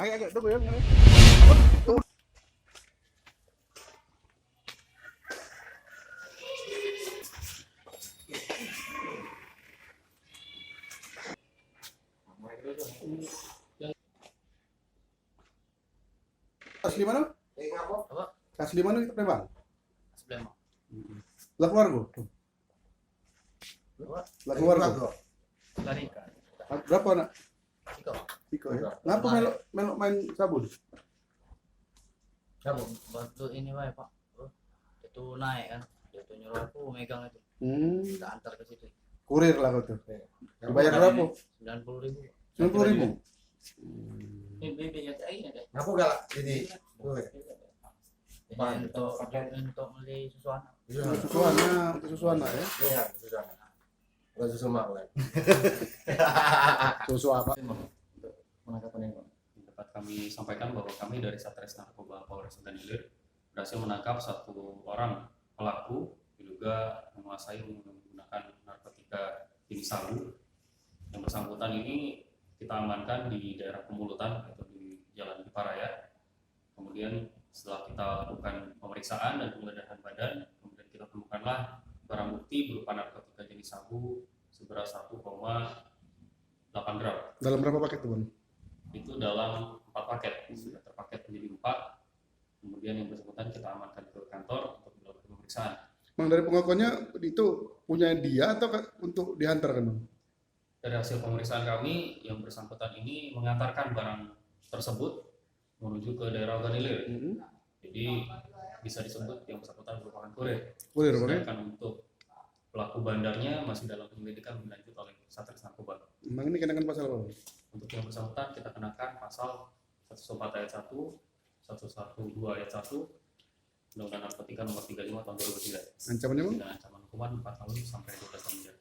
Agak tunggu ya. Asli mana? Apa? Asli mana kita Palembang? Sebelah mah. Lah keluarga. Apa? Lah keluarga. Lari kan. Berapa anak? Iko. Iko ya. Ngapa melok main sabun? Kamu bantu ini wae Pak. Itu naik kan. Dia tuh nyuruh aku megang itu. Kita antar ke situ. Kurir lah kau tuh. Dibayar berapa? 90.000. 90.000. Ini bibirnya kayak ini deh. Ngapa galak jadi Untuk beli susu anak. Susu anak ya. Iya, sudah. Bukan susu mak kan. Susu apa? Penangkapan ini. Dapat kami sampaikan bahwa kami dari Satres Narkoba Polres Ilir berhasil menangkap satu orang pelaku diduga menguasai menggunakan narkotika jenis sabu. Yang bersangkutan ini kita amankan di daerah Pemulutan atau di Jalan Diparaya. Kemudian setelah kita lakukan pemeriksaan dan penggeledahan badan, kemudian kita temukanlah barang bukti berupa narkotika jenis sabu seberat 1,8 gram. Dalam berapa paket tuh, Bang? Itu dalam 4 paket, sudah terpaket menjadi 4. Kemudian yang bersangkutan kita amankan ke kantor untuk dilakukan pemeriksaan. Bang, dari pengakuannya itu punya dia atau untuk dihantarkan, Bang? Dari hasil pemeriksaan kami, yang bersangkutan ini mengantarkan barang tersebut menuju ke daerah Ganilir. Jadi bisa disebut yang bersangkutan merupakan kurir. Kurir, Bang. Sedangkan untuk pelaku bandarnya masih dalam penyelidikan lebih lanjut oleh Satres Narkoba. Bang, ini kenakan pasal apa, Bang? Untuk yang bersangkutan kita kenakan pasal 114 ayat 1, 112 ayat 1, Undang-Undang Narkotika Nomor 35 Tahun 2003. Ancamannya, Bang? Dengan ancaman hukuman 4 tahun sampai 12 tahun penjara.